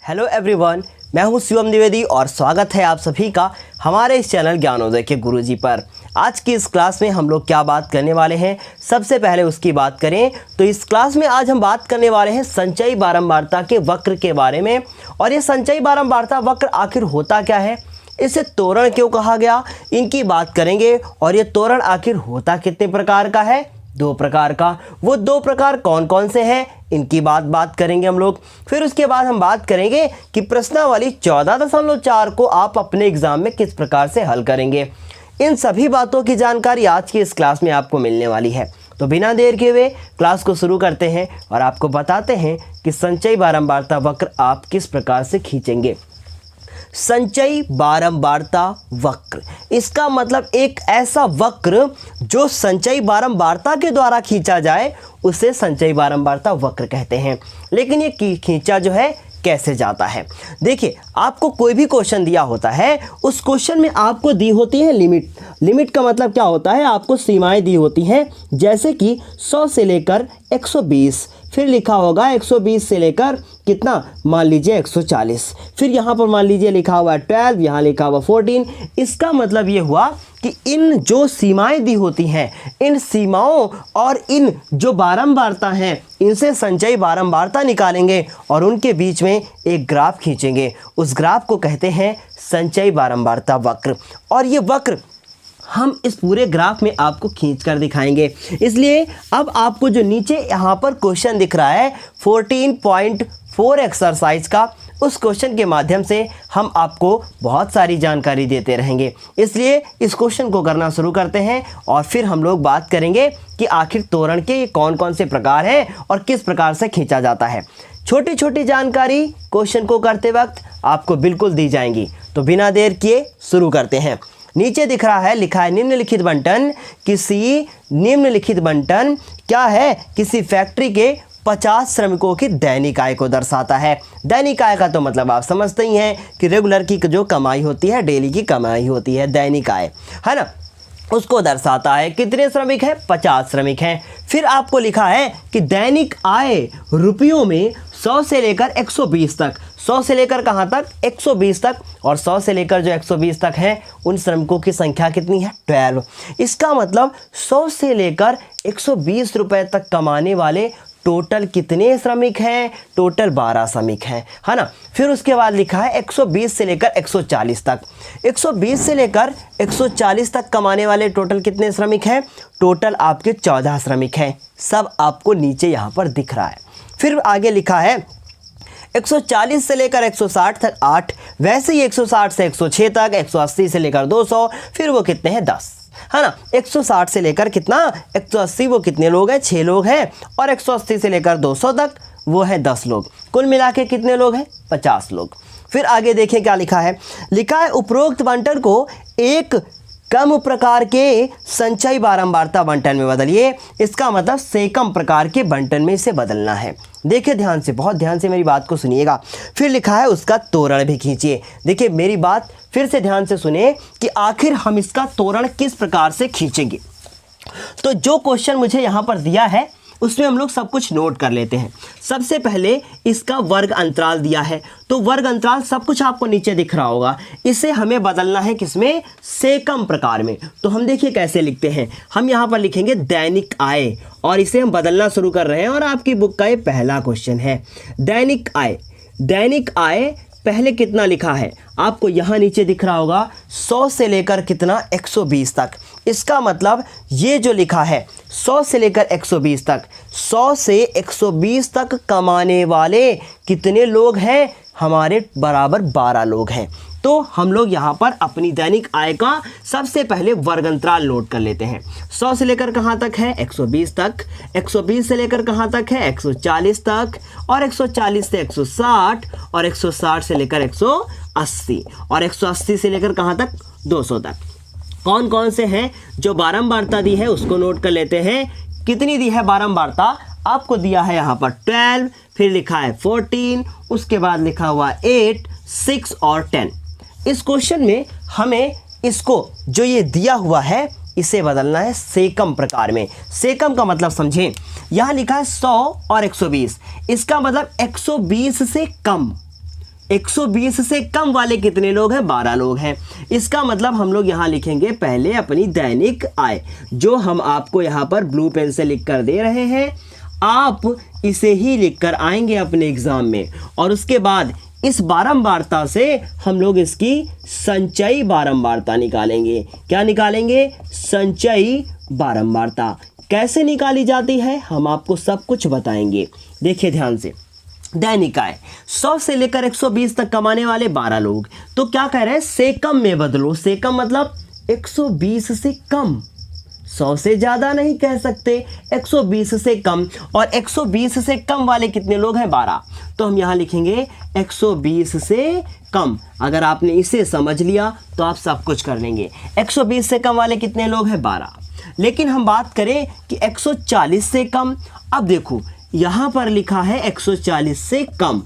Hello everyone, मैं हूं शिवम द्विवेदी और स्वागत है आप सभी का हमारे इस चैनल ज्ञानोदय के गुरुजी पर। आज की इस क्लास में हम लोग क्या बात करने वाले हैं, सबसे पहले उसकी बात करें तो इस क्लास में आज हम बात करने वाले हैं संचयी बारंबारता के वक्र के बारे में। और ये संचयी बारंबारता वक्र आखिर होता क्या है, इसे त्वरण क्यों कहा गया, इनकी बात करेंगे। और ये त्वरण आखिर होता कितने प्रकार का है, 2 प्रकार का। वो 2 प्रकार कौन कौन से हैं, इनकी बात करेंगे हम लोग। फिर उसके बाद हम बात करेंगे कि प्रश्नावली 14.4 को आप अपने एग्जाम में किस प्रकार से हल करेंगे। इन सभी बातों की जानकारी आज की इस क्लास में आपको मिलने वाली है। तो बिना देर के हुए क्लास को शुरू करते हैं और आपको बताते हैं कि संचयी बारंबारता वक्र आप किस प्रकार से खींचेंगे। संचयी बारंबारता वक्र, इसका मतलब एक ऐसा वक्र जो संचयी बारंबारता के द्वारा खींचा जाए उसे संचयी बारंबारता वक्र कहते हैं। लेकिन ये खींचा जो है कैसे जाता है, देखिए आपको कोई भी क्वेश्चन दिया होता है, उस क्वेश्चन में आपको दी होती है लिमिट। लिमिट का मतलब क्या होता है, आपको सीमाएं दी होती हैं, जैसे कि 100 से लेकर 120, फिर लिखा होगा 120 से लेकर कितना, मान लीजिए 140, फिर यहाँ पर मान लीजिए लिखा हुआ 12, यहाँ लिखा हुआ 14। इसका मतलब ये हुआ कि इन जो सीमाएं दी होती हैं, इन सीमाओं और इन जो बारंबारता हैं, इनसे संचयी बारंबारता निकालेंगे और उनके बीच में एक ग्राफ खींचेंगे। उस ग्राफ को कहते हैं संचयी बारंबारता वक्र। और ये वक्र हम इस पूरे ग्राफ में आपको खींच कर दिखाएंगे। इसलिए अब आपको जो नीचे यहाँ पर क्वेश्चन दिख रहा है 14.4 एक्सरसाइज का, उस क्वेश्चन के माध्यम से हम आपको बहुत सारी जानकारी देते रहेंगे। इसलिए इस क्वेश्चन को करना शुरू करते हैं और फिर हम लोग बात करेंगे कि आखिर त्वरण के कौन कौन से प्रकार हैं और किस प्रकार से खींचा जाता है। छोटी छोटी जानकारी क्वेश्चन को करते वक्त आपको बिल्कुल दी जाएंगी। तो बिना देर किए शुरू करते हैं। नीचे दिख रहा है, लिखा है निम्नलिखित बंटन निम्नलिखित बंटन क्या है, किसी फैक्ट्री के 50 श्रमिकों की दैनिक आय को दर्शाता है। दैनिक आय का तो मतलब आप समझते ही हैं कि रेगुलर की जो कमाई होती है, डेली की कमाई होती है, दैनिक आय है ना, उसको दर्शाता है। कितने श्रमिक हैं, 50 श्रमिक हैं। फिर आपको लिखा है कि दैनिक आय रुपयों में 100 से लेकर 120 तक, 100 से लेकर कहाँ तक, 120 तक, और 100 से लेकर जो 120 तक है उन श्रमिकों की संख्या कितनी है, 12। इसका मतलब 100 से लेकर 120 रुपए तक कमाने वाले टोटल कितने श्रमिक हैं, टोटल 12 श्रमिक हैं, है ना। फिर उसके बाद लिखा है 120 से लेकर 140 तक, 120 से लेकर 140 तक कमाने वाले टोटल कितने श्रमिक हैं, टोटल आपके 14 श्रमिक हैं। सब आपको नीचे यहाँ पर दिख रहा है। फिर आगे लिखा है 140 से लेकर 160 तक 8, वैसे ही 160 से 106 तक, 180 से लेकर 200, फिर वो कितने हैं, 10, है ना। 160 से लेकर कितना, 180, वो कितने लोग हैं, 6 लोग हैं, और 180 से लेकर 200 तक वो है 10 लोग। कुल मिला के कितने लोग हैं, 50 लोग। फिर आगे देखें क्या लिखा है, लिखा है उपरोक्त बंटन को एक कम प्रकार के संचयी बारंबारता बंटन में बदलिए। इसका मतलब से कम प्रकार के बंटन में इसे बदलना है। देखिए ध्यान से, बहुत ध्यान से मेरी बात को सुनिएगा। फिर लिखा है उसका त्वरण भी खींचिए। देखिए मेरी बात फिर से ध्यान से सुने कि आखिर हम इसका त्वरण किस प्रकार से खींचेंगे। तो जो क्वेश्चन मुझे यहाँ पर दिया है उसमें हम लोग सब कुछ नोट कर लेते हैं। सबसे पहले इसका वर्ग अंतराल दिया है, तो वर्ग अंतराल सब कुछ आपको नीचे दिख रहा होगा। इसे हमें बदलना है किसमें, से कम प्रकार में। तो हम देखिए कैसे लिखते हैं, हम यहाँ पर लिखेंगे दैनिक आय, और इसे हम बदलना शुरू कर रहे हैं। और आपकी बुक का ये पहला क्वेश्चन है, दैनिक आय। दैनिक आय पहले कितना लिखा है, आपको यहाँ नीचे दिख रहा होगा 100 से लेकर कितना, 120 तक। इसका मतलब ये जो लिखा है 100 से लेकर 120 तक, 100 से 120 तक कमाने वाले कितने लोग हैं, हमारे बराबर 12 लोग हैं। तो हम लोग यहाँ पर अपनी दैनिक आय का सबसे पहले वर्ग अंतराल नोट कर लेते हैं। 100 से लेकर कहाँ तक है, 120 तक, 120 से लेकर कहाँ तक है, 140 तक, और 140 से 160, और 160 से लेकर 180, और 180 से लेकर कहाँ तक, 200 तक। कौन कौन से हैं जो बारंबारता दी है उसको नोट कर लेते हैं। कितनी दी है बारंबारता, आपको दिया है यहाँ पर 12, फिर लिखा है 14, उसके बाद लिखा हुआ 8, 6 और 10। इस क्वेश्चन में हमें इसको जो ये दिया हुआ है इसे बदलना है सेकम प्रकार में। सेकम का मतलब समझें, यहाँ लिखा है 100 और 120, इसका मतलब 120 से कम, 120 से कम वाले कितने लोग हैं? 12 लोग हैं। इसका मतलब हम लोग यहाँ लिखेंगे पहले अपनी दैनिक आय, जो हम आपको यहाँ पर ब्लू पेन से लिख कर दे रहे हैं। आप इसे ही लिख कर आएंगे अपने एग्जाम में, और उसके बाद इस बारंबारता से हम लोग इसकी संचयी बारंबारता निकालेंगे। क्या निकालेंगे? संचयी बारंबारता। कैसे निकाली जाती है हम आपको सब कुछ बताएंगे। देखिए ध्यान से, दैनिक आय 100 से लेकर 120 तक कमाने वाले 12 लोग, तो क्या कह रहे हैं? से कम में बदलो। से कम मतलब 120 से कम, 100 से ज़्यादा नहीं कह सकते, 120 से कम। और 120 से कम वाले कितने लोग हैं? 12। तो हम यहाँ लिखेंगे 120 से कम। अगर आपने इसे समझ लिया तो आप सब कुछ कर लेंगे। 120 से कम वाले कितने लोग हैं? 12। लेकिन हम बात करें कि 140 से कम, अब देखो यहाँ पर लिखा है 140 से कम।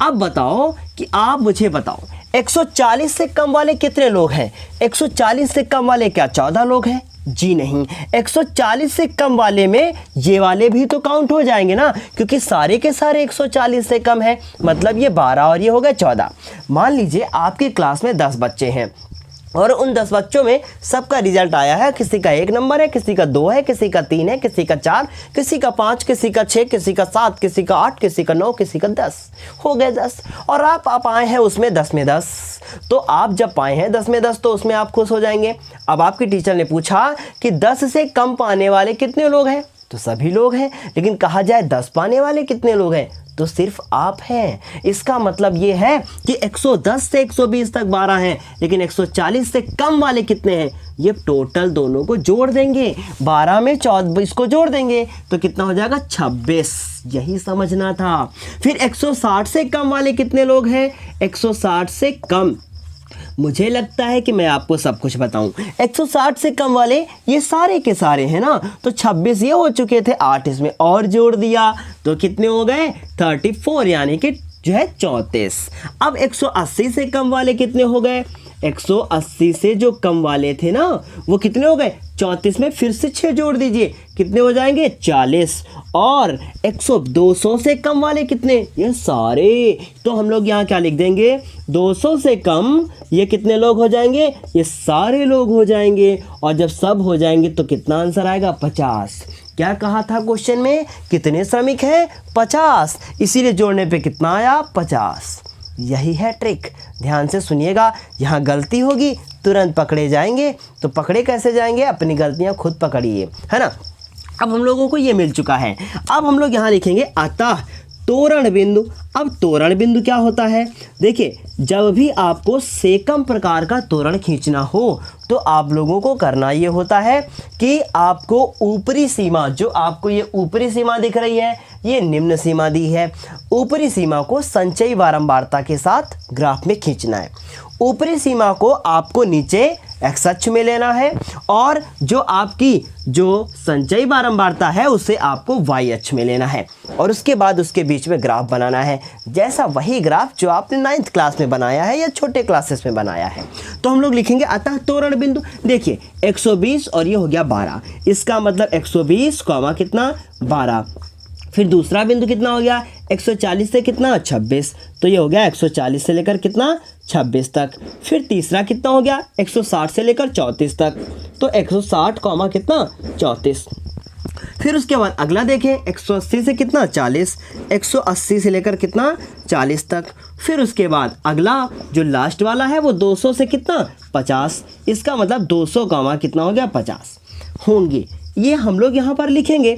अब बताओ कि आप मुझे बताओ 140 से कम वाले कितने लोग हैं? 140 से कम वाले क्या 14 लोग हैं? जी नहीं, 140 से कम वाले में ये वाले भी तो काउंट हो जाएंगे ना, क्योंकि सारे के सारे 140 से कम है, मतलब ये 12 और ये हो गया 14। मान लीजिए आपकी क्लास में 10 बच्चे हैं और उन 10 बच्चों में सबका रिजल्ट आया है। किसी का 1 नंबर है, किसी का 2 है, किसी का 3 है, किसी का 4, किसी का 5, किसी का 6, किसी का 7, किसी का 8, किसी का 9, किसी का 10। हो गए 10। और आप आए हैं उसमें 10 में 10। तो आप जब पाए हैं 10 में 10 तो उसमें आप खुश हो जाएंगे। अब आपकी टीचर ने पूछा कि 10 से कम पाने वाले कितने लोग हैं? तो सभी लोग हैं। लेकिन कहा जाए 10 पाने वाले कितने लोग हैं? तो सिर्फ आप हैं। इसका मतलब ये है कि 110 से 120 तक 12 हैं, लेकिन 140 से कम वाले कितने हैं? ये टोटल दोनों को जोड़ देंगे, 12 में 24 को जोड़ देंगे तो कितना हो जाएगा? 26। यही समझना था। फिर 160 से कम वाले कितने लोग हैं? 160 से कम, मुझे लगता है कि मैं आपको सब कुछ बताऊं। 160 से कम वाले ये सारे के सारे हैं ना, तो 26 ये हो चुके थे, 8 इसमें और जोड़ दिया तो कितने हो गए? 34, यानी कि जो है 34। अब 180 से कम वाले कितने हो गए? 180 से जो कम वाले थे ना वो कितने हो गए? 34 में फिर से 6 जोड़ दीजिए, कितने हो जाएंगे? 40। और 200 से कम वाले कितने? ये सारे। तो हम लोग यहाँ क्या लिख देंगे? 200 से कम ये कितने लोग हो जाएंगे? ये सारे लोग हो जाएंगे। और जब सब हो जाएंगे तो कितना आंसर आएगा? 50। क्या कहा था क्वेश्चन में? कितने श्रमिक हैं? 50। इसीलिए जोड़ने पे कितना आया? 50। यही है ट्रिक। ध्यान से सुनिएगा, यहाँ गलती होगी तुरंत पकड़े जाएंगे। तो पकड़े कैसे जाएंगे? अपनी गलतियाँ खुद पकड़िए, है ना। अब हम लोगों को ये मिल चुका है। अब हम लोग यहाँ लिखेंगे अतः तोरण बिंदु। अब तोरण बिंदु क्या होता है? देखिए, जब भी आपको सेकम प्रकार का तोरण खींचना हो तो आप लोगों को करना ये होता है कि आपको ऊपरी सीमा, जो आपको ये ऊपरी सीमा दिख रही है, ये निम्न सीमा दी है, ऊपरी सीमा को संचयी बारंबारता के साथ ग्राफ में खींचना है। ऊपरी सीमा को आपको नीचे एक्स अक्ष में लेना है और जो आपकी जो संचयी बारंबारता है उसे आपको वाई अक्ष में लेना है, और उसके बाद उसके बीच में ग्राफ बनाना है, जैसा वही ग्राफ जो आपने 9th क्लास में बनाया है या छोटे क्लासेस में बनाया है। तो हम लोग लिखेंगे अतः तोरण बिंदु। देखिए 120 और ये हो गया 12, इसका मतलब 120 कॉमा कितना? 12। फिर दूसरा बिंदु कितना हो गया? 140 से कितना? 26। तो ये हो गया 140 से लेकर कितना? 26 तक। फिर तीसरा कितना हो गया? 160 से लेकर 34 तक। तो 160 कॉमा कितना? 34। फिर उसके बाद अगला देखें, 180 से कितना? 40। 180 से लेकर कितना? 40 तक। फिर उसके बाद अगला जो लास्ट वाला है वो 200 से कितना? 50। इसका मतलब 200 कॉमा कितना हो गया? 50 होंगे। ये हम लोग यहाँ पर लिखेंगे।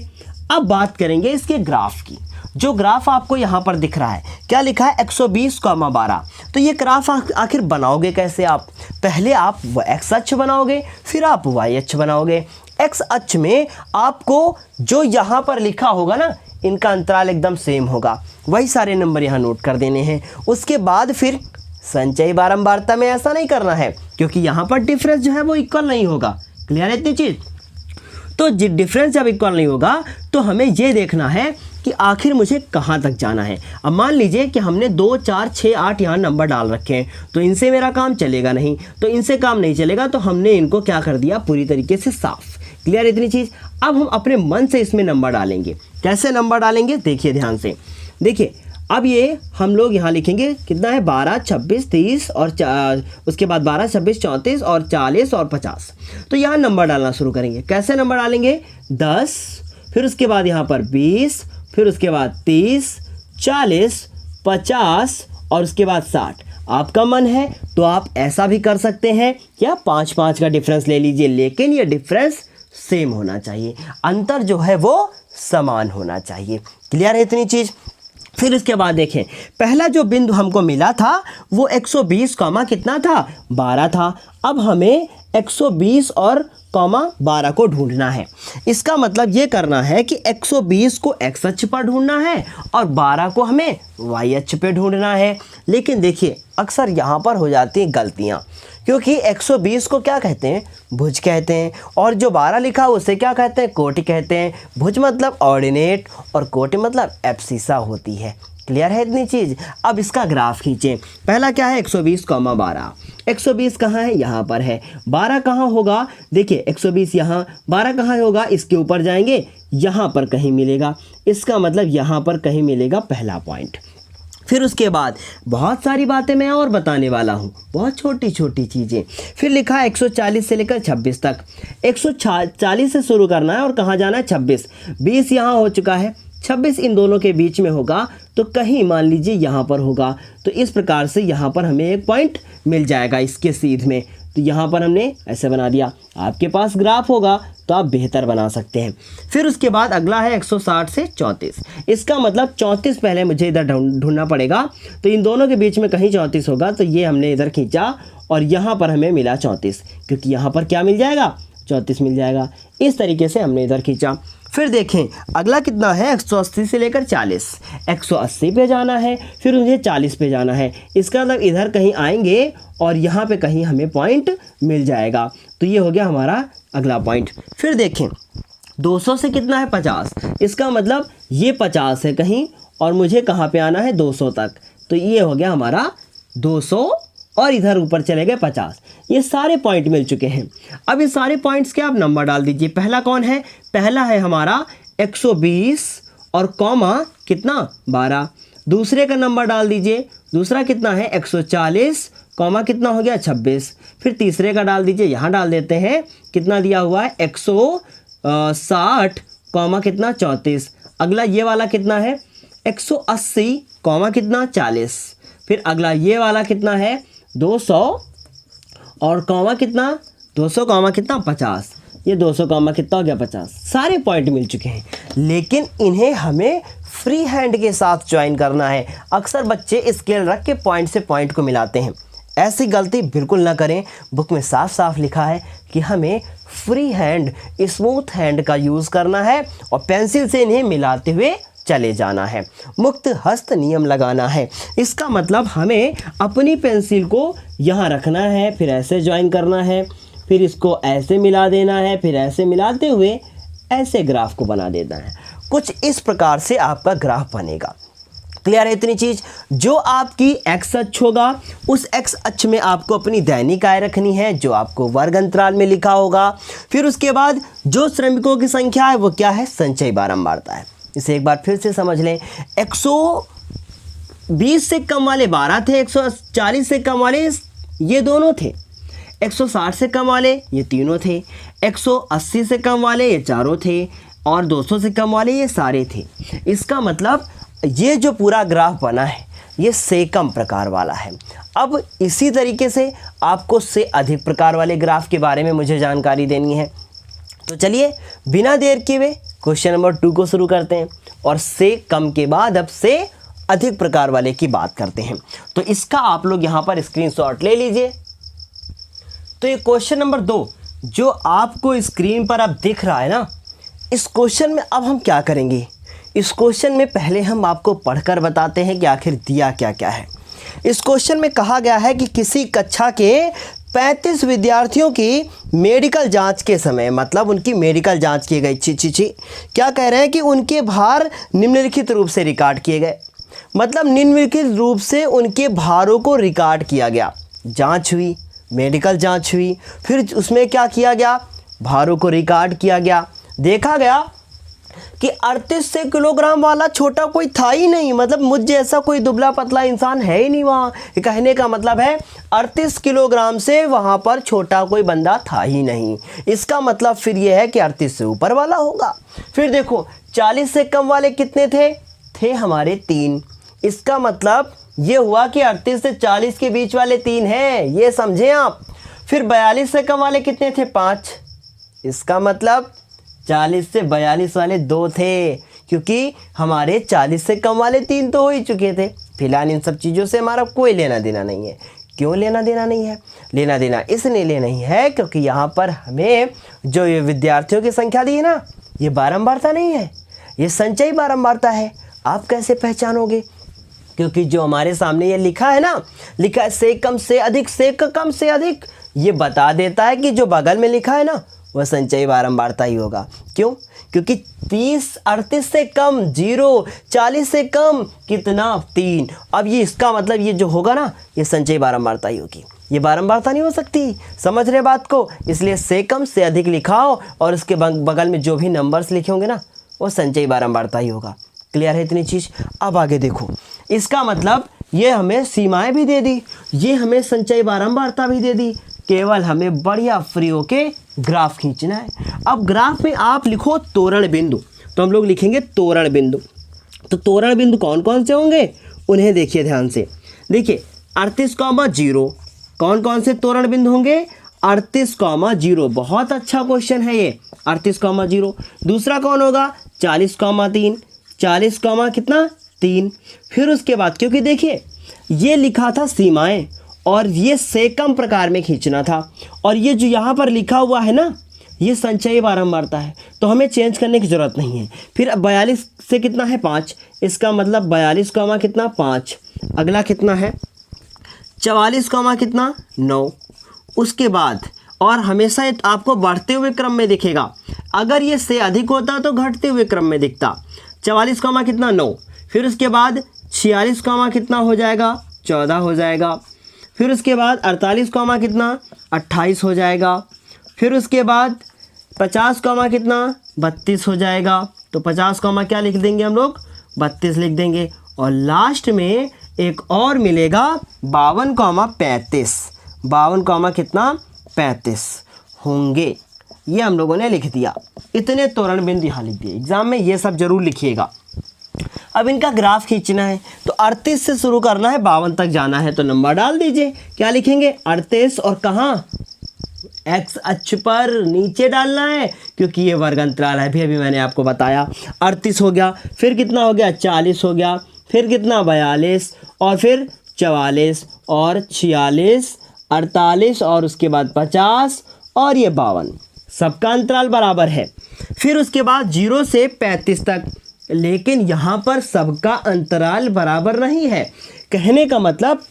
अब बात करेंगे इसके ग्राफ की। जो ग्राफ आपको यहाँ पर दिख रहा है, क्या लिखा है? 120 कॉमा 12। तो ये ग्राफ आखिर बनाओगे कैसे आप? पहले आप एक्स अक्ष बनाओगे, फिर आप वाई अक्ष बनाओगे। एक्स अक्ष में आपको जो यहाँ पर लिखा होगा ना, इनका अंतराल एकदम सेम होगा, वही सारे नंबर यहाँ नोट कर देने हैं। उसके बाद फिर संचयी बारंबारता में ऐसा नहीं करना है, क्योंकि यहाँ पर डिफरेंस जो है वो इक्वल नहीं होगा। क्लियर है इतनी चीज़? तो डिफरेंस जब इक्वल नहीं होगा तो हमें ये देखना है कि आखिर मुझे कहाँ तक जाना है। अब मान लीजिए कि हमने 2, 4, 6, 8 यहाँ नंबर डाल रखे हैं, तो इनसे मेरा काम चलेगा नहीं, तो इनसे काम नहीं चलेगा, तो हमने इनको क्या कर दिया? पूरी तरीके से साफ। क्लियर इतनी चीज़? अब हम अपने मन से इसमें नंबर डालेंगे। कैसे नंबर डालेंगे? देखिए ध्यान से। देखिए अब ये हम लोग यहाँ लिखेंगे कितना है 12, 26, 30 और उसके बाद 12, 26, 34 और 40 और 50। तो यहाँ नंबर डालना शुरू करेंगे। कैसे नंबर डालेंगे? 10, फिर उसके बाद यहाँ पर 20, फिर उसके बाद 30, 40, 50 और उसके बाद 60। आपका मन है तो आप ऐसा भी कर सकते हैं, क्या 5-5 का डिफरेंस ले लीजिए, लेकिन ये डिफरेंस सेम होना चाहिए, अंतर जो है वो समान होना चाहिए। क्लियर है इतनी चीज़? फिर इसके बाद देखें, पहला जो बिंदु हमको मिला था वो 120 कॉमा कितना था? 12 था। अब हमें 120 और कॉमा 12 को ढूंढना है। इसका मतलब ये करना है कि 120 को x अक्ष पर ढूंढना है और 12 को हमें y अक्ष पे ढूंढना है। लेकिन देखिए अक्सर यहाँ पर हो जाती हैं गलतियाँ, क्योंकि 120 को क्या कहते हैं? भुज कहते हैं, और जो 12 लिखा उसे क्या कहते हैं? कोटि कहते हैं। भुज मतलब ऑर्डिनेट और कोटि मतलब एब्सिसा होती है। क्लियर है इतनी चीज़? अब इसका ग्राफ खींचें। पहला क्या है? 120 कॉमा 12। 120 कहाँ है? यहाँ पर है। 12 कहाँ होगा? देखिए 120 यहाँ, 12 कहाँ होगा? इसके ऊपर जाएंगे, यहाँ पर कहीं मिलेगा। इसका मतलब यहाँ पर कहीं मिलेगा पहला पॉइंट। फिर उसके बाद बहुत सारी बातें मैं और बताने वाला हूँ, बहुत छोटी छोटी चीज़ें। फिर लिखा है 140 से लेकर 26 तक। 140 से शुरू करना है और कहाँ जाना है? 26। 20 यहाँ हो चुका है, 26 इन दोनों के बीच में होगा, तो कहीं मान लीजिए यहाँ पर होगा। तो इस प्रकार से यहाँ पर हमें एक पॉइंट मिल जाएगा इसके सीध में। तो यहाँ पर हमने ऐसे बना दिया। आपके पास ग्राफ होगा तो आप बेहतर बना सकते हैं। फिर उसके बाद अगला है 160 से 34। इसका मतलब 34 पहले मुझे इधर ढूंढना पड़ेगा, तो इन दोनों के बीच में कहीं 34 होगा। तो ये हमने इधर खींचा और यहाँ पर हमें मिला 34, क्योंकि यहाँ पर क्या मिल जाएगा? 34 मिल जाएगा। इस तरीके से हमने इधर खींचा। फिर देखें अगला कितना है? 180 से लेकर 40। 180 पे जाना है, फिर मुझे 40 पे जाना है। इसका मतलब इधर कहीं आएंगे और यहाँ पे कहीं हमें पॉइंट मिल जाएगा। तो ये हो गया हमारा अगला पॉइंट। फिर देखें 200 से कितना है? 50। इसका मतलब ये 50 है कहीं और मुझे कहाँ पे आना है? 200 तक। तो ये हो गया हमारा 200 और इधर ऊपर चले गए 50। ये सारे पॉइंट मिल चुके हैं। अब ये सारे पॉइंट्स के आप नंबर डाल दीजिए। पहला कौन है? पहला है हमारा 120 और कॉमा कितना? 12। दूसरे का नंबर डाल दीजिए। दूसरा कितना है? 140 कॉमा कितना हो गया? 26। फिर तीसरे का डाल दीजिए, यहाँ डाल देते हैं। कितना दिया हुआ है? 160 कॉमा कितना? 34। अगला ये वाला कितना है? 180 कॉमा कितना? 40। फिर अगला ये वाला कितना है? 200 और कॉमा कितना? 200 कॉमा कितना? 50। ये 200 कॉमा कितना हो गया? 50। सारे पॉइंट मिल चुके हैं, लेकिन इन्हें हमें फ्री हैंड के साथ ज्वाइन करना है। अक्सर बच्चे स्केल रख के पॉइंट से पॉइंट को मिलाते हैं, ऐसी गलती बिल्कुल ना करें। बुक में साफ साफ लिखा है कि हमें फ्री हैंड, स्मूथ हैंड का यूज़ करना है और पेंसिल से इन्हें मिलाते हुए चले जाना है। मुक्त हस्त नियम लगाना है। इसका मतलब हमें अपनी पेंसिल को यहाँ रखना है, फिर ऐसे ज्वाइन करना है, फिर इसको ऐसे मिला देना है, फिर ऐसे मिलाते हुए ऐसे ग्राफ को बना देना है। कुछ इस प्रकार से आपका ग्राफ बनेगा। क्लियर है इतनी चीज़? जो आपकी एक्स अक्ष होगा, उस एक्स अक्ष में आपको अपनी दैनिक आय रखनी है, जो आपको वर्ग अंतराल में लिखा होगा। फिर उसके बाद जो श्रमिकों की संख्या है वो क्या है? संचयी बारंबारता है। इसे एक बार फिर से समझ लें। 120 से कम वाले 12 थे, 140 से कम वाले ये दोनों थे, 160 से कम वाले ये तीनों थे, 180 से कम वाले ये चारों थे और 200 से कम वाले ये सारे थे। इसका मतलब ये जो पूरा ग्राफ बना है ये से कम प्रकार वाला है। अब इसी तरीके से आपको से अधिक प्रकार वाले ग्राफ के बारे में मुझे जानकारी देनी है। तो चलिए बिना देर किए हुए क्वेश्चन नंबर 2 को शुरू करते हैं और से कम के बाद अब से अधिक प्रकार वाले की बात करते हैं। तो इसका आप लोग यहाँ पर स्क्रीनशॉट ले लीजिए। तो ये क्वेश्चन नंबर 2 जो आपको स्क्रीन पर अब दिख रहा है ना, इस क्वेश्चन में अब हम क्या करेंगे? इस क्वेश्चन में पहले हम आपको पढ़कर बताते हैं कि आखिर दिया क्या क्या है। इस क्वेश्चन में कहा गया है कि किसी कक्षा के 35 विद्यार्थियों की मेडिकल जांच के समय, मतलब उनकी मेडिकल जांच की गई। क्या कह रहे हैं कि उनके भार निम्नलिखित रूप से रिकॉर्ड किए गए। मतलब निम्नलिखित रूप से उनके भारों को रिकॉर्ड किया गया। जांच हुई, मेडिकल जांच हुई, फिर उसमें क्या किया गया? भारों को रिकॉर्ड किया गया। देखा गया कि 3800 किलोग्राम वाला छोटा कोई था ही नहीं, मतलब मुझ जैसा कोई दुबला पतला इंसान है ही नहीं वहाँ। कहने का मतलब है 38 किलोग्राम से वहाँ पर छोटा कोई बंदा था ही नहीं। इसका मतलब फिर ये है कि 38 से ऊपर वाला होगा। फिर देखो 40 से कम वाले कितने थे हमारे 3। इसका मतलब ये हुआ कि 38 से 40 के बीच वाले 3 हैं, ये समझें आप। फिर 42 से कम वाले कितने थे 5। इसका मतलब 40 से 42 वाले 2 थे, क्योंकि हमारे 40 से कम वाले 3 तो हो ही चुके थे। फिलहाल इन सब चीज़ों से हमारा कोई लेना देना नहीं है। क्यों लेना देना नहीं है? लेना देना इसलिए नहीं है क्योंकि यहाँ पर हमें जो ये विद्यार्थियों की संख्या दी है ना, ये बारंबारता नहीं है, ये संचयी बारंबारता है। आप कैसे पहचानोगे? क्योंकि जो हमारे सामने ये लिखा है ना, लिखा है से कम से अधिक, से कम से अधिक, ये बता देता है कि जो बगल में लिखा है ना वह संचयी बारंबारता ही होगा। क्यों? क्योंकि 38 से कम 0, 40 से कम कितना 3। अब ये इसका मतलब ये जो होगा ना, ये संचयी बारंबारता ही होगी, ये बारंबारता नहीं हो सकती। समझ रहे बात को? इसलिए से कम से अधिक लिखाओ और उसके बगल में जो भी नंबर्स लिखे होंगे ना, वो संचयी बारंबारता ही होगा। क्लियर है इतनी चीज़? अब आगे देखो, इसका मतलब ये हमें सीमाएं भी दे दी, ये हमें संचयी बारंबारता भी दे दी, केवल हमें बढ़िया फ्री होके ग्राफ खींचना है। अब ग्राफ में आप लिखो तोरण बिंदु, तो हम लोग लिखेंगे तोरण बिंदु। तो तोरण बिंदु कौन कौन से होंगे उन्हें देखिए ध्यान से। देखिए 38,0 कौन कौन से तोरण बिंदु होंगे? 38,0। बहुत अच्छा क्वेश्चन है ये, 38,0। दूसरा कौन होगा? 40,3। 40, कितना 3। फिर उसके बाद, क्योंकि देखिए ये लिखा था सीमाएं और ये से कम प्रकार में खींचना था, और ये जो यहाँ पर लिखा हुआ है ना, ये संचयी बारंबारता है, तो हमें चेंज करने की ज़रूरत नहीं है। फिर 42 से कितना है 5, इसका मतलब 42, कितना 5। अगला कितना है 44, कितना 9। उसके बाद और हमेशा ये आपको बढ़ते हुए क्रम में दिखेगा, अगर ये से अधिक होता तो घटते हुए क्रम में दिखता। 44, कितना 9। फिर उसके बाद 46, कितना हो जाएगा 14 हो जाएगा। फिर उसके बाद 48, कितना 28 हो जाएगा। फिर उसके बाद 50, कितना 32 हो जाएगा। तो 50, क्या लिख देंगे हम लोग? 32 लिख देंगे। और लास्ट में एक और मिलेगा 52, 35। 52, कितना 35 होंगे। ये हम लोगों ने लिख दिया। इतने तोरण बिंदु यहाँ लिख दिए। एग्जाम में ये सब जरूर लिखिएगा। अब इनका ग्राफ खींचना है, तो 38 से शुरू करना है, 52 तक जाना है, तो नंबर डाल दीजिए। क्या लिखेंगे? 38 और कहाँ? एक्स अक्ष पर नीचे डालना है, क्योंकि ये वर्ग अंतराल है। अभी मैंने आपको बताया। 38 हो गया, फिर कितना हो गया 40 हो गया, फिर कितना 42, और फिर 44 और 46, 48 और उसके बाद 50 और ये 52। सबका अंतराल बराबर है। फिर उसके बाद 0 से 35 तक, लेकिन यहाँ पर सबका अंतराल बराबर नहीं है। कहने का मतलब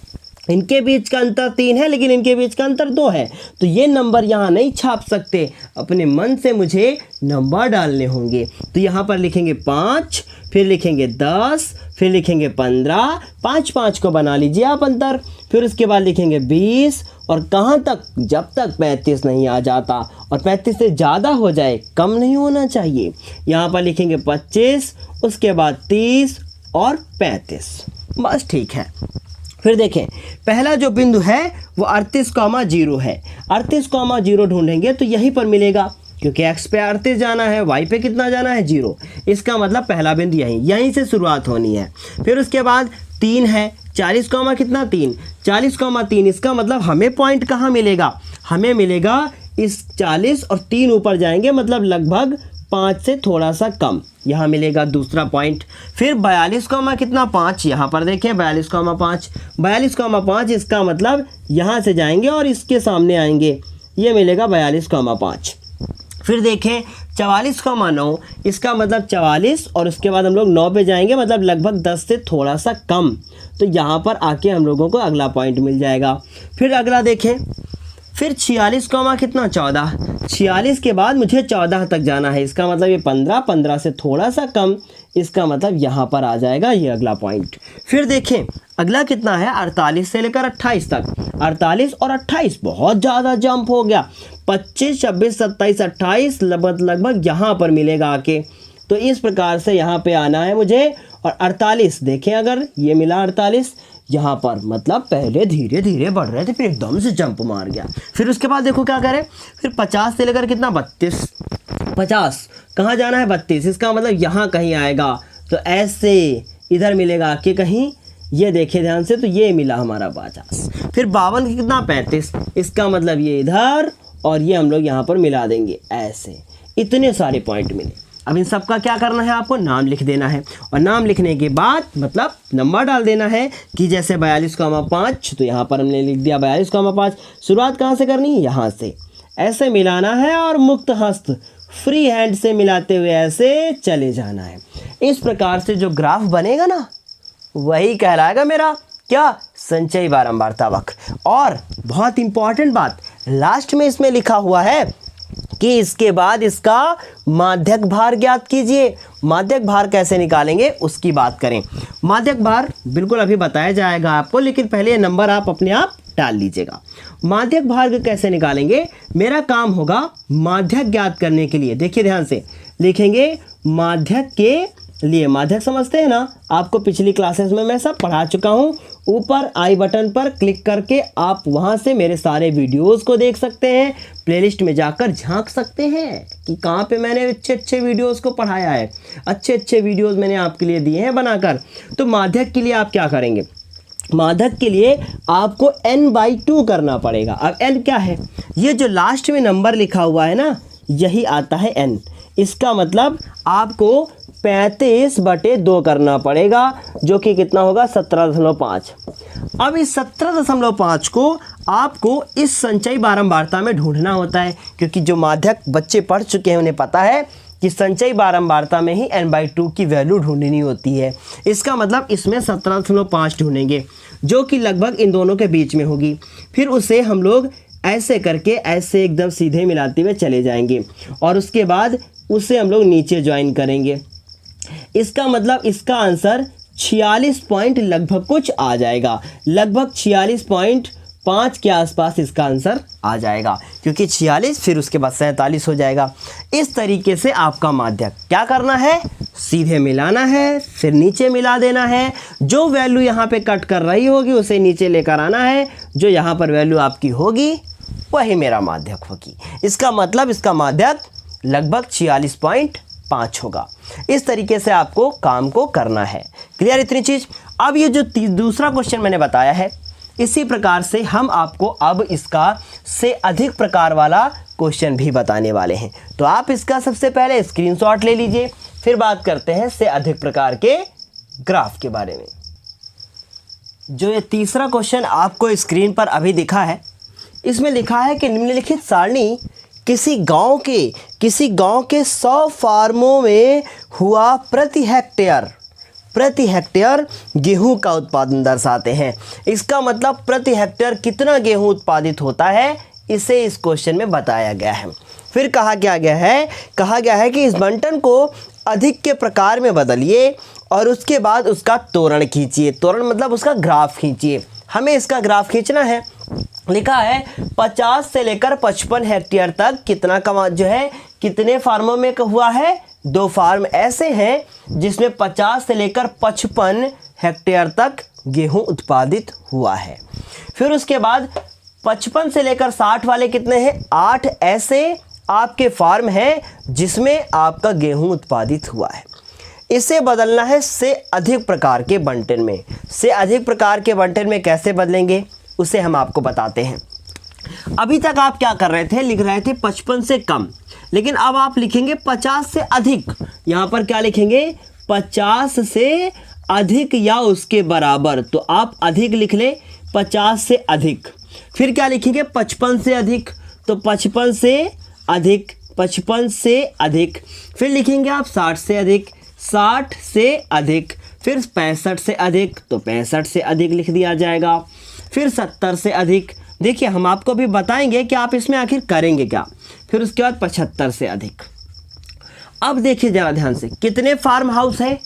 इनके बीच का अंतर 3 है, लेकिन इनके बीच का अंतर 2 है, तो ये नंबर यहाँ नहीं छाप सकते। अपने मन से मुझे नंबर डालने होंगे। तो यहाँ पर लिखेंगे 5, फिर लिखेंगे 10, फिर लिखेंगे 15, 5 5 को बना लीजिए आप अंतर। फिर उसके बाद लिखेंगे 20, और कहाँ तक? जब तक 35 नहीं आ जाता, और 35 से ज़्यादा हो जाए, कम नहीं होना चाहिए। यहाँ पर लिखेंगे 25, उसके बाद 30 और 35। बस ठीक है। फिर देखें, पहला जो बिंदु है वो 38,0 है। 38,0 ढूंढेंगे तो यहीं पर मिलेगा, क्योंकि x पे 38 जाना है, y पे कितना जाना है 0। इसका मतलब पहला बिंदु यहीं से शुरुआत होनी है। फिर उसके बाद 3 है, 40, कितना 3। 40,3, इसका मतलब हमें पॉइंट कहाँ मिलेगा? हमें मिलेगा इस 40 और 3 ऊपर जाएंगे, मतलब लगभग 5 से थोड़ा सा कम, यहाँ मिलेगा दूसरा पॉइंट। फिर 42, कितना 5, यहाँ पर देखें 42,5। 42,5, इसका मतलब यहाँ से जाएंगे और इसके सामने आएंगे, ये मिलेगा 42,5। फिर देखें 44,9, इसका मतलब 44 और उसके बाद हम लोग 9 पे जाएंगे, मतलब लगभग 10 से थोड़ा सा कम, तो यहाँ पर आके हम लोगों को अगला पॉइंट मिल जाएगा। फिर अगला देखें, फिर 46, कितना 14। 46 के बाद मुझे 14 तक जाना है, इसका मतलब ये 15, 15 से थोड़ा सा कम, इसका मतलब यहाँ पर आ जाएगा ये अगला पॉइंट। फिर देखें अगला कितना है 48 से लेकर 28 तक। 48 और 28 बहुत ज़्यादा जंप हो गया। 25, 26, 27, 28 लगभग यहाँ पर मिलेगा आके। तो इस प्रकार से यहाँ पे आना है मुझे। और 48 देखें, अगर ये मिला 48 यहाँ पर, मतलब पहले धीरे धीरे बढ़ रहे थे फिर एकदम से जंप मार गया। फिर उसके बाद देखो क्या करें, फिर 50 से लेकर कितना 32, 50 कहाँ जाना है 32, इसका मतलब यहाँ कहीं आएगा। तो ऐसे इधर मिलेगा कि कहीं, ये देखे ध्यान से, तो ये मिला हमारा 50। फिर 52 की कितना 35, इसका मतलब ये इधर और ये हम लोग यहाँ पर मिला देंगे ऐसे। इतने सारे पॉइंट मिले। अब इन सब का क्या करना है, आपको नाम लिख देना है। और नाम लिखने के बाद मतलब नंबर डाल देना है कि जैसे 42,5, तो यहाँ पर हमने लिख दिया 42,5। शुरुआत कहाँ से करनी है, यहाँ से ऐसे मिलाना है और मुक्त हस्त फ्री हैंड से मिलाते हुए ऐसे चले जाना है। इस प्रकार से जो ग्राफ बनेगा ना, वही कहलाएगा मेरा क्या, संचयी बारंबारता वक्र। और बहुत इंपॉर्टेंट बात, लास्ट में इसमें लिखा हुआ है कि इसके बाद इसका माध्यक भार ज्ञात कीजिए। माध्यक भार कैसे निकालेंगे उसकी बात करें। माध्यक भार बिल्कुल अभी बताया जाएगा आपको, लेकिन पहले ये नंबर आप अपने आप डाल लीजिएगा। माध्यक भार कैसे निकालेंगे, मेरा काम होगा माध्यक ज्ञात करने के लिए, देखिए ध्यान से लिखेंगे माध्यक के लिए। माध्यक समझते हैं ना, आपको पिछली क्लासेस में मैं सब पढ़ा चुका हूँ। ऊपर आई बटन पर क्लिक करके आप वहाँ से मेरे सारे वीडियोस को देख सकते हैं, प्लेलिस्ट में जाकर झांक सकते हैं कि कहाँ पे मैंने अच्छे अच्छे वीडियोस को पढ़ाया है, अच्छे अच्छे वीडियोस मैंने आपके लिए दिए हैं बनाकर। तो माध्यक के लिए आप क्या करेंगे, माध्यक के लिए आपको n/2 करना पड़ेगा। अब n क्या है, ये जो लास्ट में नंबर लिखा हुआ है ना, यही आता है n। इसका मतलब आपको 35/2 करना पड़ेगा, जो कि कितना होगा 17.5। अब इस 17.5 को आपको इस संचयी बारंबारता में ढूंढना होता है, क्योंकि जो माध्यक बच्चे पढ़ चुके हैं उन्हें पता है कि संचयी बारंबारता में ही n/2 की वैल्यू ढूंढनी होती है। इसका मतलब इसमें 17.5 ढूंढेंगे, जो कि लगभग इन दोनों के बीच में होगी। फिर उसे हम लोग ऐसे करके ऐसे एकदम सीधे मिलाते हुए चले जाएंगे और उसके बाद उसे हम लोग नीचे ज्वाइन करेंगे। इसका मतलब इसका आंसर 46 पॉइंट लगभग कुछ आ जाएगा, लगभग 46.5 के आसपास इसका आंसर आ जाएगा, क्योंकि 46 फिर उसके बाद 47 हो जाएगा। इस तरीके से आपका माध्यक क्या करना है, सीधे मिलाना है, फिर नीचे मिला देना है। जो वैल्यू यहाँ पे कट कर रही होगी उसे नीचे लेकर आना है, जो यहाँ पर वैल्यू आपकी होगी वही मेरा माध्यक होगी। इसका मतलब इसका माध्यक लगभग 46.5 होगा। इस तरीके से आपको काम को करना है। क्लियर इतनी चीज़। अब ये जो दूसरा क्वेश्चन मैंने बताया है, इसी प्रकार से हम आपको अब इसका से अधिक प्रकार वाला क्वेश्चन भी बताने वाले हैं। तो आप इसका सबसे पहले स्क्रीनशॉट ले लीजिए, फिर बात करते हैं से अधिक प्रकार के ग्राफ के बारे में। जो ये तीसरा क्वेश्चन आपको स्क्रीन पर अभी दिखा है, इसमें लिखा है कि निम्नलिखित सारणी किसी गांव के 100 फार्मों में हुआ प्रति हेक्टेयर गेहूं का उत्पादन दर्शाते हैं। इसका मतलब प्रति हेक्टेयर कितना गेहूं उत्पादित होता है, इसे इस क्वेश्चन में बताया गया है। फिर कहा गया है कि इस बंटन को अधिक के प्रकार में बदलिए और उसके बाद उसका त्वरण खींचिए। त्वरण मतलब उसका ग्राफ खींचिए। हमें इसका ग्राफ खींचना है। लिखा है 50 से लेकर 55 हेक्टेयर तक कितना कमा जो है कितने फार्मों में हुआ है, 2 फार्म ऐसे हैं जिसमें 50 से लेकर 55 हेक्टेयर तक गेहूं उत्पादित हुआ है। फिर उसके बाद 55 से लेकर 60 वाले कितने हैं, 8 ऐसे आपके फार्म हैं जिसमें आपका गेहूं उत्पादित हुआ है। इसे बदलना है से अधिक प्रकार के बंटन में। से अधिक प्रकार के बंटन में कैसे बदलेंगे उसे हम आपको बताते हैं। अभी तक आप क्या कर रहे थे, लिख रहे थे 55 से कम, लेकिन अब आप लिखेंगे 50 से अधिक। यहाँ पर क्या लिखेंगे, 50 से अधिक या उसके बराबर। तो आप अधिक लिख लें, 50 से अधिक। फिर क्या लिखेंगे, 55 से अधिक, तो 55 से अधिक, 55 से अधिक। फिर लिखेंगे आप 60 से अधिक, 60 से अधिक। फिर 65 से अधिक, तो 65 से अधिक लिख दिया जाएगा। फिर 70 से अधिक। देखिए हम आपको भी बताएंगे कि आप इसमें आखिर करेंगे क्या। फिर उसके बाद 75 से अधिक। अब देखिए जरा ध्यान से, कितने फार्म हाउस है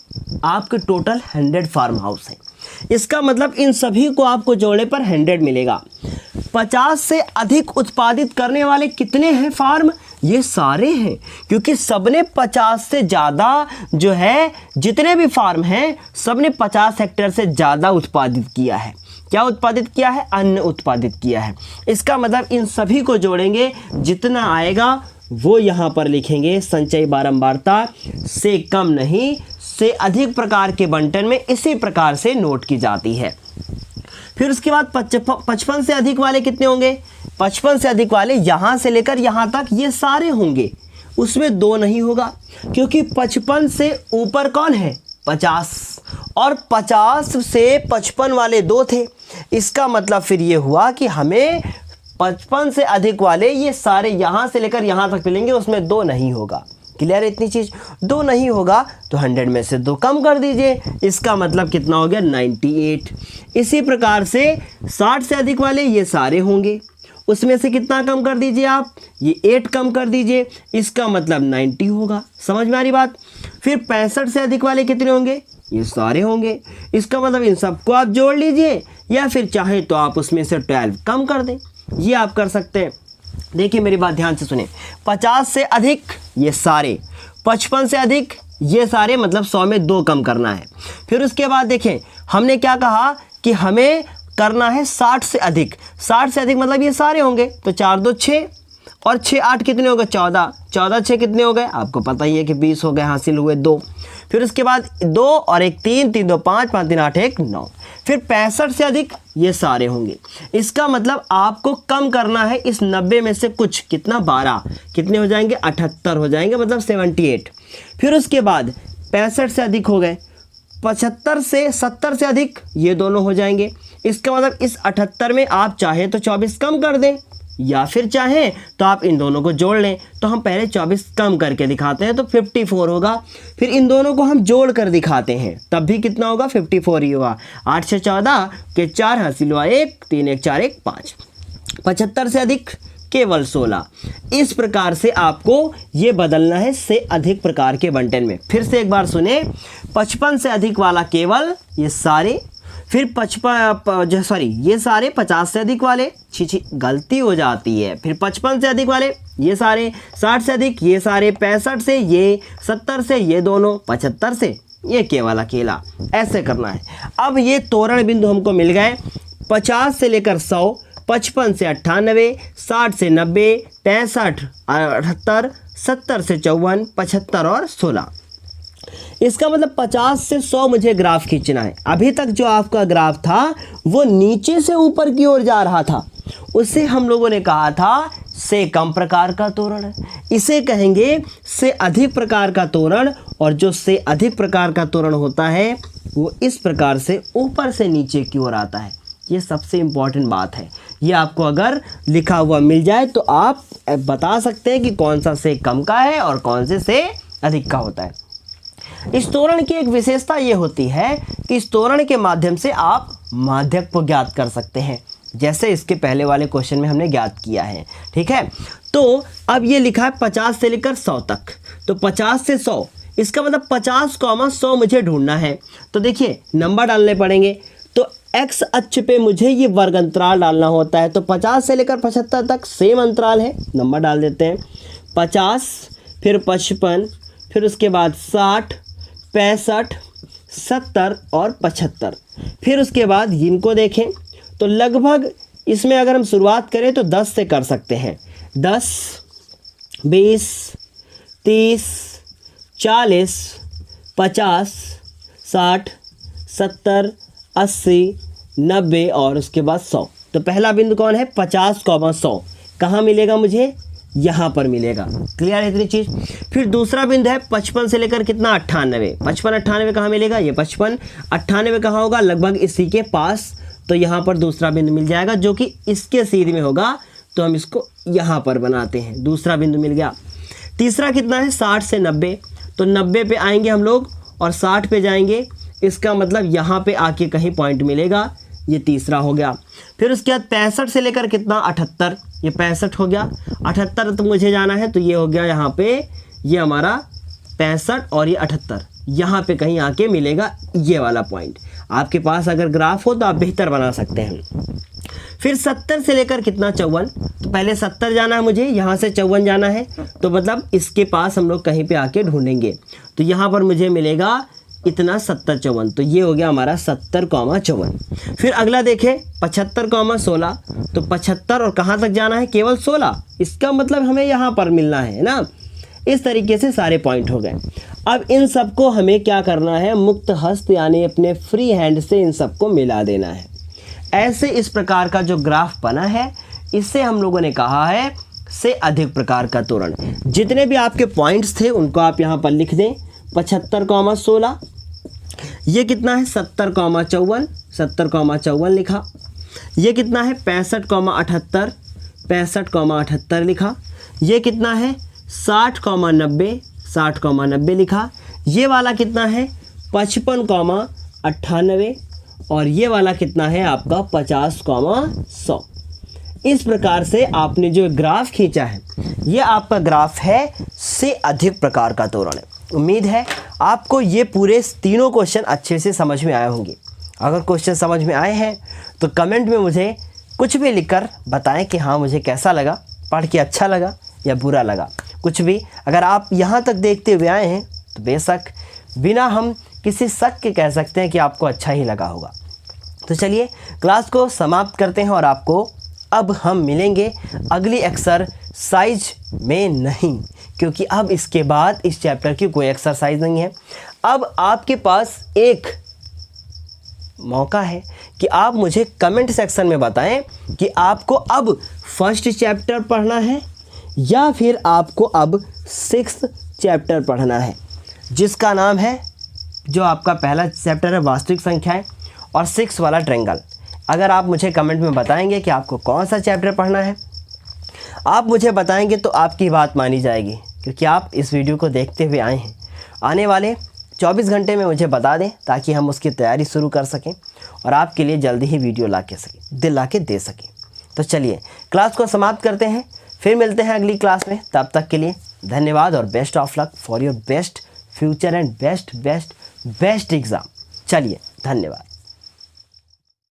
आपके, टोटल 100 फार्म हाउस है। इसका मतलब इन सभी को आपको जोड़ने पर 100 मिलेगा। 50 से अधिक उत्पादित करने वाले कितने हैं फार्म, ये सारे हैं, क्योंकि सबने 50 से ज़्यादा जो है, जितने भी फार्म हैं सबने 50 हेक्टेयर से ज़्यादा उत्पादित किया है। क्या उत्पादित किया है? अन्न उत्पादित किया है। इसका मतलब इन सभी को जोड़ेंगे, जितना आएगा वो यहाँ पर लिखेंगे। संचयी बारंबारता से कम नहीं, से अधिक प्रकार के बंटन में इसी प्रकार से नोट की जाती है। फिर उसके बाद 55 से अधिक वाले कितने होंगे? 55 से अधिक वाले यहाँ से लेकर यहाँ तक ये सारे होंगे, उसमें 2 नहीं होगा, क्योंकि 55 से ऊपर कौन है? 50, और 50 से 55 वाले 2 थे। इसका मतलब फिर ये हुआ कि हमें 55 से अधिक वाले ये सारे यहाँ से लेकर यहाँ तक मिलेंगे, उसमें 2 नहीं होगा। क्लियर है इतनी चीज़? 2 नहीं होगा तो 100 में से 2 कम कर दीजिए, इसका मतलब कितना हो गया? 98। इसी प्रकार से 60 से अधिक वाले ये सारे होंगे, उसमें से कितना कम कर दीजिए आप? ये 8 कम कर दीजिए, इसका मतलब 90 होगा। समझ में आ रही बात? फिर 65 से अधिक वाले कितने होंगे? ये सारे होंगे। इसका मतलब इन सबको आप जोड़ लीजिए, या फिर चाहे तो आप उसमें से 12 कम कर दें, ये आप कर सकते हैं। देखिए मेरी बात ध्यान से सुने, 50 से अधिक ये सारे, 55 से अधिक ये सारे, मतलब 100 में 2 कम करना है। फिर उसके बाद देखें हमने क्या कहा कि हमें करना है 60 से अधिक। 60 से अधिक मतलब ये सारे होंगे, तो 4 2 6 और 6 8 कितने हो गए? 14। 14 6 कितने हो गए? आपको पता ही है कि 20 हो गए, हासिल हुए 2। फिर उसके बाद 2 और 1 3, 3 2 5, 5 3 8 1 9। फिर 65 से अधिक ये सारे होंगे। इसका मतलब आपको कम करना है इस 90 में से कुछ, कितना? 12। कितने हो जाएंगे? 78 हो जाएंगे, मतलब 78। फिर उसके बाद 65 से अधिक हो गए, 75 से 70 से अधिक ये दोनों हो जाएंगे। इसका मतलब इस 78 में आप चाहें तो 24 कम कर दें, या फिर चाहें तो आप इन दोनों को जोड़ लें। तो हम पहले 24 कम करके दिखाते हैं, तो 54 होगा। फिर इन दोनों को हम जोड़ कर दिखाते हैं, तब भी कितना होगा? 54 ही होगा। 8 से 14 के 4 हासिल हुआ 1, 3 1 4 1 5। 75 से अधिक केवल 16। इस प्रकार से आपको ये बदलना है से अधिक प्रकार के बंटन में। फिर से एक बार सुने, 55 से अधिक वाला केवल ये सारे, फिर 55 ये सारे 50 से अधिक वाले, गलती हो जाती है। फिर 55 से अधिक वाले ये सारे, 60 से अधिक ये सारे, 65 से ये, 70 से ये दोनों, 75 से ये केवल अकेला। ऐसे करना है। अब ये तोरण बिंदु हमको मिल गए। 50 से लेकर 100, 55 से 98, 60 से 90, 65 78, 70 से 54, 75 और 16। इसका मतलब 50 से 100 मुझे ग्राफ खींचना है। अभी तक जो आपका ग्राफ था वो नीचे से ऊपर की ओर जा रहा था, उससे हम लोगों ने कहा था से कम प्रकार का तोरण। इसे कहेंगे से अधिक प्रकार का तोरण, और जो से अधिक प्रकार का तोरण होता है वो इस प्रकार से ऊपर से नीचे की ओर आता है। ये सबसे इम्पॉर्टेंट बात है। ये आपको अगर लिखा हुआ मिल जाए तो आप बता सकते हैं कि कौन सा से कम का है और कौन से अधिक का होता है। इस तोरण की एक विशेषता ये होती है कि इस तोरण के माध्यम से आप माध्यक को ज्ञात कर सकते हैं, जैसे इसके पहले वाले क्वेश्चन में हमने ज्ञात किया है। ठीक है, तो अब ये लिखा है 50 से लेकर 100 तक, तो 50 से 100, इसका मतलब 50,100 मुझे ढूंढना है। तो देखिए नंबर डालने पड़ेंगे, तो एक्स अक्ष पे मुझे ये वर्ग अंतराल डालना होता है। तो 50 से लेकर 75 तक सेम अंतराल है, नंबर डाल देते हैं। 50, फिर 55, फिर उसके बाद 60, 65, 70 और 75। फिर उसके बाद इनको देखें तो लगभग इसमें अगर हम शुरुआत करें तो 10 से कर सकते हैं। 10, 20, 30, 40, 50, 60, 70, 80, 90 और उसके बाद 100। तो पहला बिंदु कौन है? 50,100। कहाँ मिलेगा मुझे? यहाँ पर मिलेगा। क्लियर है इतनी चीज़? फिर दूसरा बिंदु है 55 से लेकर कितना? 98। 55 98 कहाँ मिलेगा? ये 55 98 कहाँ होगा? लगभग इसी के पास। तो यहाँ पर दूसरा बिंदु मिल जाएगा जो कि इसके सीध में होगा, तो हम इसको यहाँ पर बनाते हैं। दूसरा बिंदु मिल गया। तीसरा कितना है? 60 से 90। तो 90 पे आएंगे हम लोग और 60 पे जाएंगे, इसका मतलब यहाँ पे आके कहीं पॉइंट मिलेगा, ये तीसरा हो गया। फिर उसके बाद 65 से लेकर कितना? 78। ये 65 हो गया। 78 तो मुझे जाना है, तो ये हो गया यहाँ पे, ये हमारा 65 और ये 78, यहाँ पे कहीं आके मिलेगा ये वाला पॉइंट। आपके पास अगर ग्राफ हो तो आप बेहतर बना सकते हैं। फिर 70 से लेकर कितना 54, तो पहले 70 जाना है मुझे, यहाँ से 54 जाना है, तो मतलब इसके पास हम लोग कहीं पे आके ढूंढेंगे। तो यहाँ पर मुझे मिलेगा इतना 70 54, तो ये हो गया हमारा 70,54। फिर अगला देखें 75,16, तो 75 और कहाँ तक जाना है, केवल 16, इसका मतलब हमें यहाँ पर मिलना है ना। इस तरीके से सारे पॉइंट हो गए। अब इन सबको हमें क्या करना है, मुक्त हस्त यानी अपने फ्री हैंड से इन सबको मिला देना है। ऐसे इस प्रकार का जो ग्राफ बना है इससे हम लोगों ने कहा है से अधिक प्रकार का त्वरण। जितने भी आपके पॉइंट्स थे उनको आप यहाँ पर लिख दें। 75,16, ये कितना है 70,54, 70,54 लिखा। ये कितना है 65,78, 65,78 लिखा। ये कितना है 60,90, 60,90 लिखा। ये वाला कितना है 55,98 और ये वाला कितना है आपका 50,100। इस प्रकार से आपने जो ग्राफ खींचा है ये आपका ग्राफ है से अधिक प्रकार का त्वरण है। उम्मीद है आपको ये पूरे तीनों क्वेश्चन अच्छे से समझ में आए होंगे। अगर क्वेश्चन समझ में आए हैं तो कमेंट में मुझे कुछ भी लिखकर बताएं कि हाँ मुझे कैसा लगा, पढ़ के अच्छा लगा या बुरा लगा, कुछ भी। अगर आप यहाँ तक देखते हुए आए हैं तो बेशक बिना हम किसी शक के कह सकते हैं कि आपको अच्छा ही लगा होगा। तो चलिए क्लास को समाप्त करते हैं और आपको अब हम मिलेंगे अगली एक्सरसाइज में नहीं, क्योंकि अब इसके बाद इस चैप्टर की कोई एक्सरसाइज नहीं है। अब आपके पास एक मौका है कि आप मुझे कमेंट सेक्शन में बताएं कि आपको अब फर्स्ट चैप्टर पढ़ना है या फिर आपको अब 6th चैप्टर पढ़ना है, जिसका नाम है, जो आपका पहला चैप्टर है वास्तविक संख्याएं और 6 वाला ट्रायंगल। अगर आप मुझे कमेंट में बताएंगे कि आपको कौन सा चैप्टर पढ़ना है, आप मुझे बताएंगे तो आपकी बात मानी जाएगी, क्योंकि आप इस वीडियो को देखते हुए आए हैं। आने वाले 24 घंटे में मुझे बता दें ताकि हम उसकी तैयारी शुरू कर सकें और आपके लिए जल्दी ही वीडियो ला के दे सकें। तो चलिए क्लास को समाप्त करते हैं, फिर मिलते हैं अगली क्लास में। तब तक के लिए धन्यवाद और best of luck for your best future and best exam. चलिए धन्यवाद।